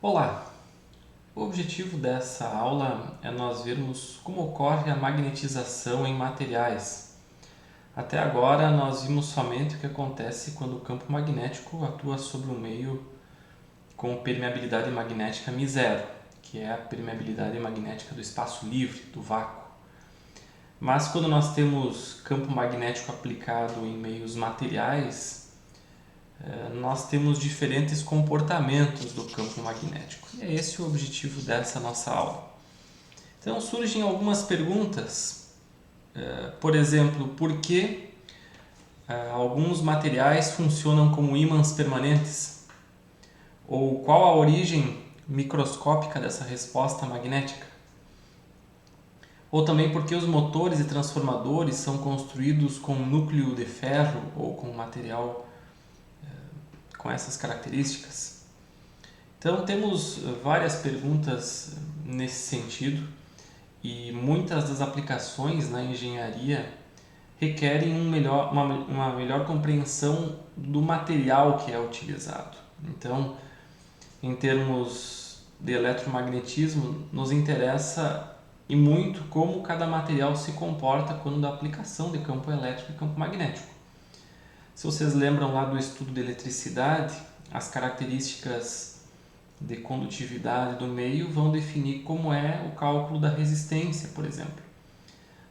Olá! O objetivo dessa aula é nós vermos como ocorre a magnetização em materiais. Até agora nós vimos somente o que acontece quando o campo magnético atua sobre um meio com permeabilidade magnética μ0, que é a permeabilidade magnética do espaço livre, do vácuo. Mas quando nós temos campo magnético aplicado em meios materiais, nós temos diferentes comportamentos do campo magnético. E é esse o objetivo dessa nossa aula. Então surgem algumas perguntas, por exemplo, por que alguns materiais funcionam como ímãs permanentes? Ou qual a origem microscópica dessa resposta magnética? Ou também por que os motores e transformadores são construídos com núcleo de ferro ou com material com essas características? Então temos várias perguntas nesse sentido e muitas das aplicações na engenharia requerem uma melhor compreensão do material que é utilizado. Então, em termos de eletromagnetismo, nos interessa e muito como cada material se comporta quando da aplicação de campo elétrico e campo magnético. Se vocês lembram lá do estudo de eletricidade, as características de condutividade do meio vão definir como é o cálculo da resistência, por exemplo.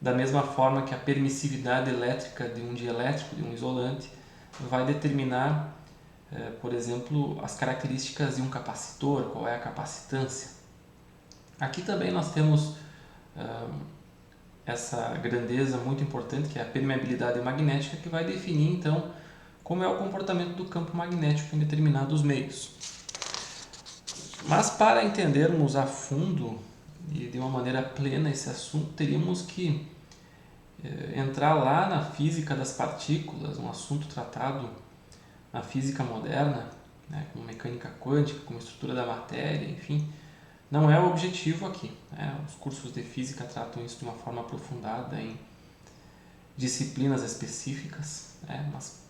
Da mesma forma que a permissividade elétrica de um dielétrico, de um isolante, vai determinar, por exemplo, as características de um capacitor, qual é a capacitância. Aqui também nós temos essa grandeza muito importante, que é a permeabilidade magnética, que vai definir então como é o comportamento do campo magnético em determinados meios. Mas para entendermos a fundo e de uma maneira plena esse assunto, teríamos que entrar lá na física das partículas, um assunto tratado na física moderna, né, com mecânica quântica, com estrutura da matéria, enfim. Não é o objetivo aqui. Os cursos de física tratam isso de uma forma aprofundada em disciplinas específicas, mas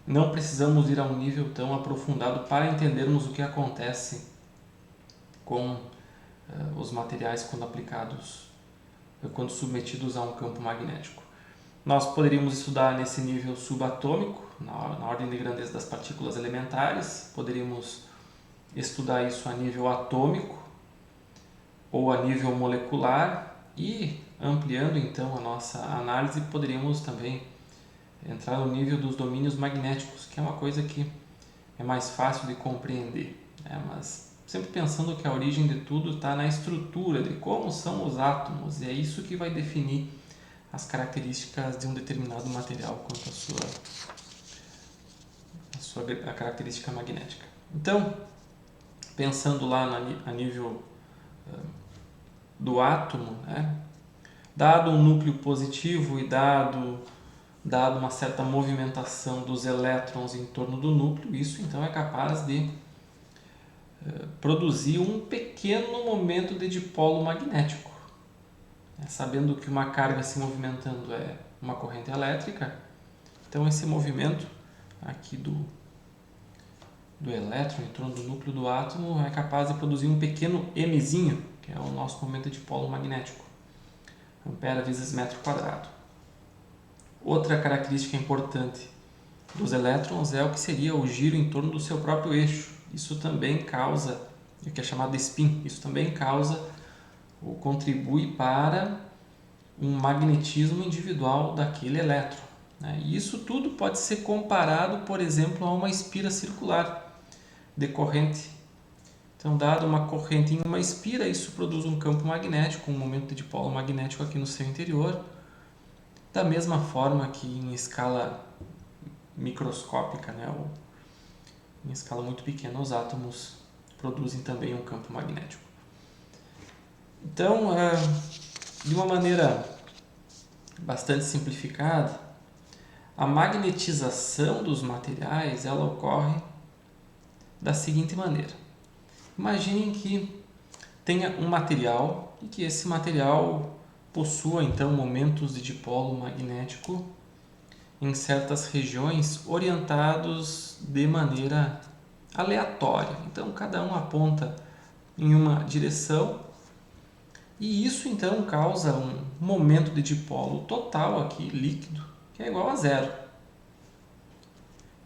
não precisamos ir a um nível tão aprofundado para entendermos o que acontece com os materiais quando aplicados, quando submetidos a um campo magnético. Nós poderíamos estudar nesse nível subatômico, na ordem de grandeza das partículas elementares, poderíamos estudar isso a nível atômico ou a nível molecular e, ampliando então a nossa análise, poderíamos também entrar no nível dos domínios magnéticos, que é uma coisa que é mais fácil de compreender, mas sempre pensando que a origem de tudo está na estrutura, de como são os átomos, e é isso que vai definir as características de um determinado material quanto a característica magnética. Então, pensando lá a nível do átomo, dado um núcleo positivo e dado uma certa movimentação dos elétrons em torno do núcleo, isso então é capaz de produzir um pequeno momento de dipolo magnético. Sabendo que uma carga se movimentando é uma corrente elétrica, então esse movimento aqui do elétron em torno do núcleo do átomo é capaz de produzir um pequeno Mzinho, que é o nosso momento de dipolo magnético, ampere vezes metro quadrado. Outra característica importante dos elétrons é o que seria o giro em torno do seu próprio eixo. Isso também causa, o que é chamado de spin, isso também causa ou contribui para um magnetismo individual daquele elétron. E isso tudo pode ser comparado, por exemplo, a uma espira circular de corrente. Então, dado uma corrente em uma espira, isso produz um campo magnético, um momento de dipolo magnético aqui no seu interior. Da mesma forma que em escala microscópica, ou em escala muito pequena, os átomos produzem também um campo magnético. Então, de uma maneira bastante simplificada, a magnetização dos materiais ela ocorre da seguinte maneira. Imaginem que tenha um material e que esse material possua então momentos de dipolo magnético em certas regiões orientados de maneira aleatória. Então, cada um aponta em uma direção e isso, então, causa um momento de dipolo total aqui, líquido, que é igual a zero.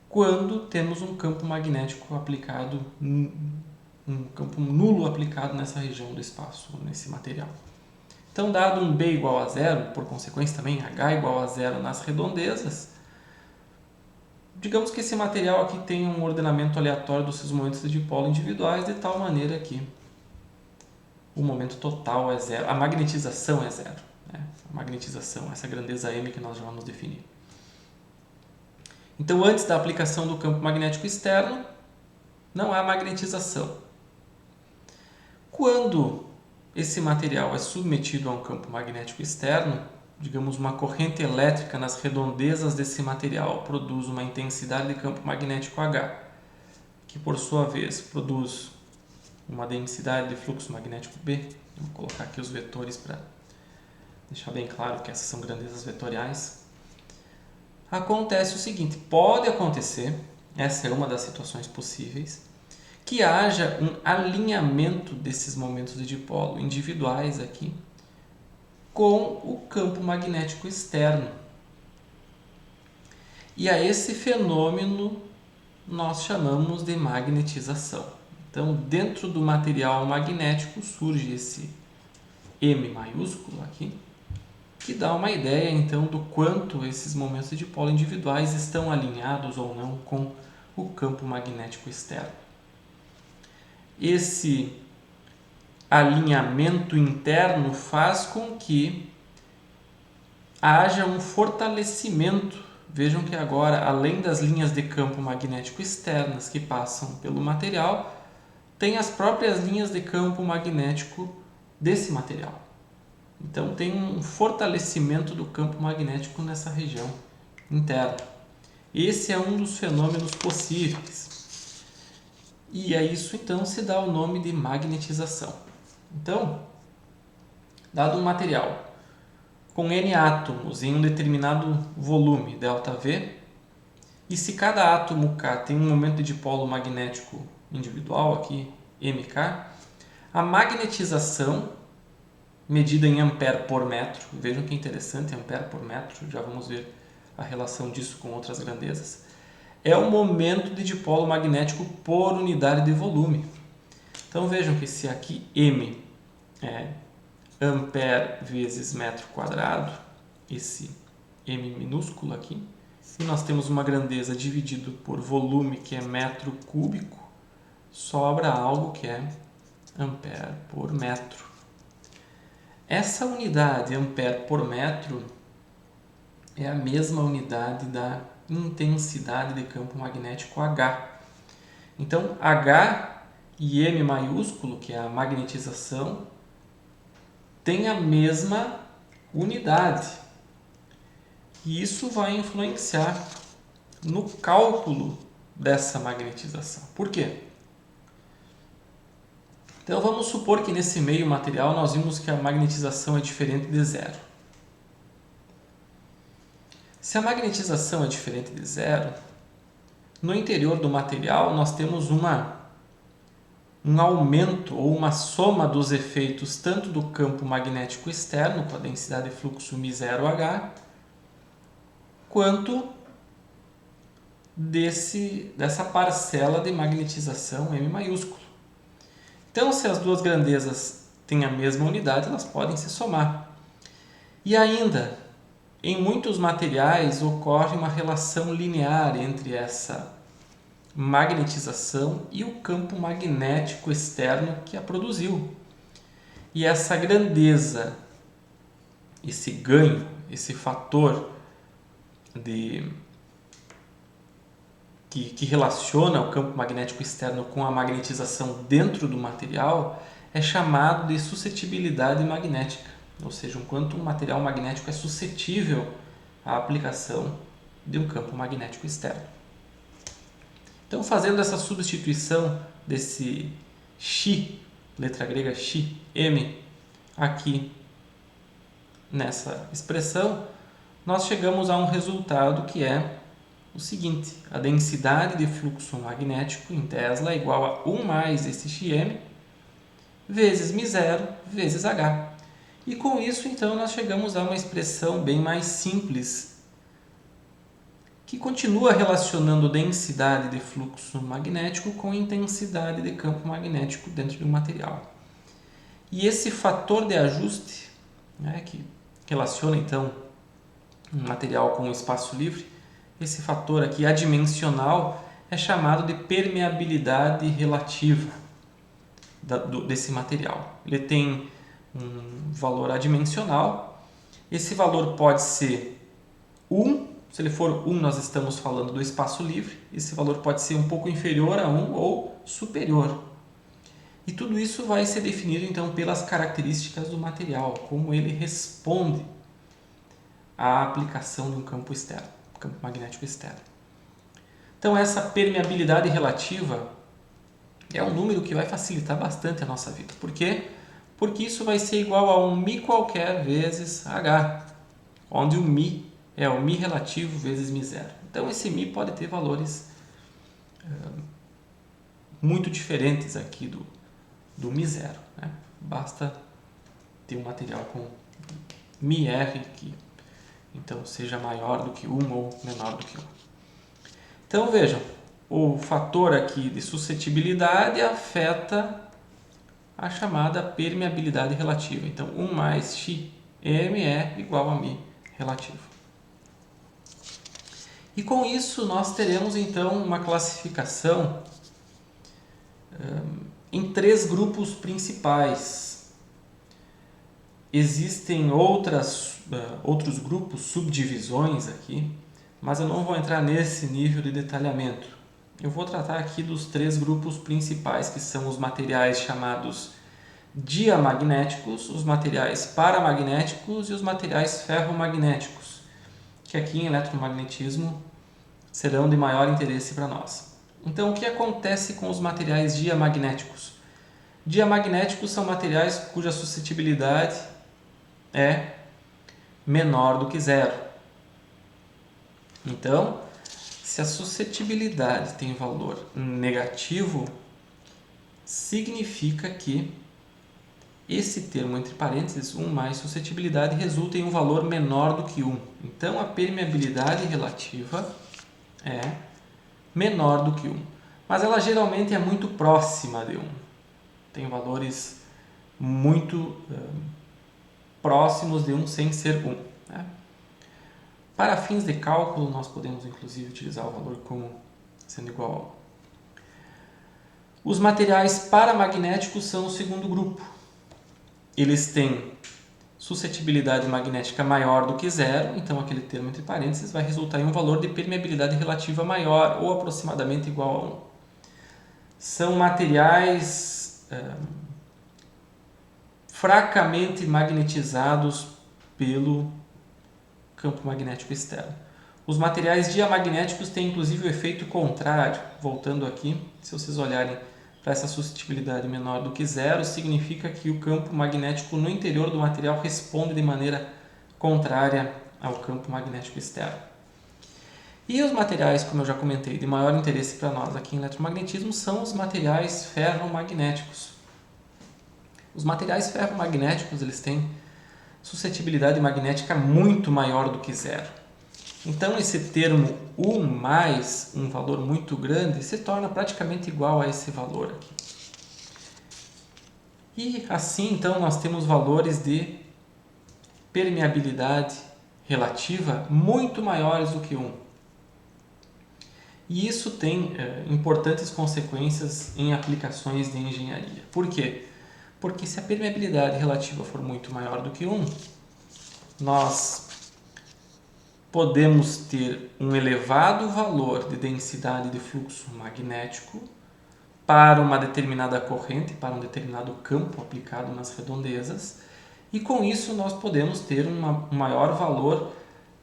Quando temos um campo magnético aplicado, um campo nulo aplicado nessa região do espaço, nesse material. Então, dado um B igual a zero, por consequência também H igual a zero nas redondezas, digamos que esse material aqui tem um ordenamento aleatório dos seus momentos de dipolo individuais, de tal maneira que o momento total é zero, a magnetização é zero. Né? A magnetização, essa grandeza M que nós já vamos definir. Então, antes da aplicação do campo magnético externo, não há magnetização. Quando esse material é submetido a um campo magnético externo, digamos uma corrente elétrica nas redondezas desse material produz uma intensidade de campo magnético H, que por sua vez produz uma densidade de fluxo magnético B. Vou colocar aqui os vetores para deixar bem claro que essas são grandezas vetoriais. Acontece o seguinte, pode acontecer, essa é uma das situações possíveis, que haja um alinhamento desses momentos de dipolo individuais aqui com o campo magnético externo. E a esse fenômeno nós chamamos de magnetização. Então, dentro do material magnético surge esse M maiúsculo aqui, que dá uma ideia então do quanto esses momentos de dipolo individuais estão alinhados ou não com o campo magnético externo. Esse alinhamento interno faz com que haja um fortalecimento. Vejam que agora, além das linhas de campo magnético externas que passam pelo material, tem as próprias linhas de campo magnético desse material. Então tem um fortalecimento do campo magnético nessa região interna. Esse é um dos fenômenos possíveis. E a isso então se dá o nome de magnetização. Então, dado um material com N átomos em um determinado volume, ΔV, e se cada átomo K tem um momento de dipolo magnético individual, aqui MK, a magnetização, medida em ampere por metro, vejam que interessante, ampere por metro, já vamos ver a relação disso com outras grandezas, é o momento de dipolo magnético por unidade de volume. Então vejam que se aqui M é ampere vezes metro quadrado, esse M minúsculo aqui, se nós temos uma grandeza dividido por volume, que é metro cúbico, sobra algo que é ampere por metro. Essa unidade, ampere por metro, é a mesma unidade da intensidade de campo magnético H. Então, H e M maiúsculo, que é a magnetização, tem a mesma unidade. E isso vai influenciar no cálculo dessa magnetização. Por quê? Então vamos supor que nesse meio material nós vimos que a magnetização é diferente de zero. Se a magnetização é diferente de zero, no interior do material nós temos um aumento ou uma soma dos efeitos tanto do campo magnético externo, com a densidade de fluxo μ0H, quanto dessa parcela de magnetização M maiúsculo. Então, se as duas grandezas têm a mesma unidade, elas podem se somar. E ainda, em muitos materiais ocorre uma relação linear entre essa magnetização e o campo magnético externo que a produziu. E essa grandeza, esse ganho, esse fator que relaciona o campo magnético externo com a magnetização dentro do material é chamado de suscetibilidade magnética, ou seja, o quanto um material magnético é suscetível à aplicação de um campo magnético externo. Então, fazendo essa substituição desse Xi, letra grega Xi, M, aqui nessa expressão, nós chegamos a um resultado que é o seguinte: a densidade de fluxo magnético em Tesla é igual a 1 mais esse Xm vezes μ0 vezes H. E com isso, então, nós chegamos a uma expressão bem mais simples, que continua relacionando densidade de fluxo magnético com intensidade de campo magnético dentro de um material. E esse fator de ajuste, né, que relaciona, então, um material com um espaço livre, esse fator aqui adimensional é chamado de permeabilidade relativa desse material. Ele tem um valor adimensional. Esse valor pode ser 1. Se ele for 1, nós estamos falando do espaço livre. Esse valor pode ser um pouco inferior a 1 ou superior. E tudo isso vai ser definido então pelas características do material, como ele responde à aplicação de um campo externo, campo magnético externo. Então essa permeabilidade relativa é um número que vai facilitar bastante a nossa vida. Por quê? Porque isso vai ser igual a um μ qualquer vezes H, onde o μ é o μ relativo vezes μ0. Então esse μ pode ter valores muito diferentes aqui do μ0. Né? Basta ter um material com μr que então seja maior do que 1 ou menor do que 1. Então vejam, o fator aqui de suscetibilidade afeta a chamada permeabilidade relativa. Então 1 mais Xm é igual a μ relativo. E com isso nós teremos então uma classificação em 3 grupos principais. Existem outros grupos, subdivisões aqui, mas eu não vou entrar nesse nível de detalhamento. Eu vou tratar aqui dos 3 grupos principais, que são os materiais chamados diamagnéticos, os materiais paramagnéticos e os materiais ferromagnéticos, que aqui em eletromagnetismo serão de maior interesse para nós. Então, o que acontece com os materiais diamagnéticos? Diamagnéticos são materiais cuja suscetibilidade é menor do que 0. Então, se a suscetibilidade tem valor negativo, significa que esse termo entre parênteses, 1 mais suscetibilidade, resulta em um valor menor do que 1. Então, a permeabilidade relativa é menor do que 1. Mas ela geralmente é muito próxima de 1. Tem valores muito próximos de 1 sem ser 1. Né? Para fins de cálculo, nós podemos inclusive utilizar o valor como sendo igual a 1. Os materiais paramagnéticos são o segundo grupo. Eles têm suscetibilidade magnética maior do que 0, então aquele termo entre parênteses vai resultar em um valor de permeabilidade relativa maior ou aproximadamente igual a 1. São materiais fracamente magnetizados pelo campo magnético externo. Os materiais diamagnéticos têm inclusive o efeito contrário. Voltando aqui, se vocês olharem para essa suscetibilidade menor do que 0, significa que o campo magnético no interior do material responde de maneira contrária ao campo magnético externo. E os materiais, como eu já comentei, de maior interesse para nós aqui em eletromagnetismo são os materiais ferromagnéticos. Os materiais ferromagnéticos eles têm suscetibilidade magnética muito maior do que 0. Então esse termo 1 mais um valor muito grande se torna praticamente igual a esse valor aqui. E assim então nós temos valores de permeabilidade relativa muito maiores do que 1. E isso tem importantes consequências em aplicações de engenharia. Por quê? Porque se a permeabilidade relativa for muito maior do que 1, nós podemos ter um elevado valor de densidade de fluxo magnético para uma determinada corrente, para um determinado campo aplicado nas redondezas, e com isso nós podemos ter um maior valor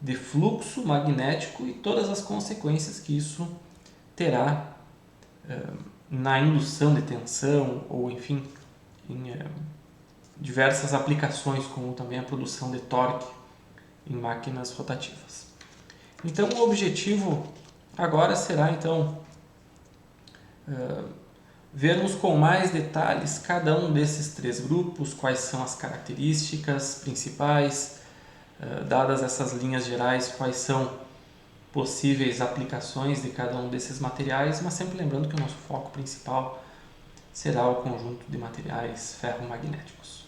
de fluxo magnético e todas as consequências que isso terá na indução de tensão ou, enfim, em diversas aplicações, como também a produção de torque em máquinas rotativas. Então, o objetivo Agora será então vermos com mais detalhes cada um desses três grupos, quais são as características principais, dadas essas linhas gerais, quais são possíveis aplicações de cada um desses materiais, mas sempre lembrando que o nosso foco principal será o conjunto de materiais ferromagnéticos.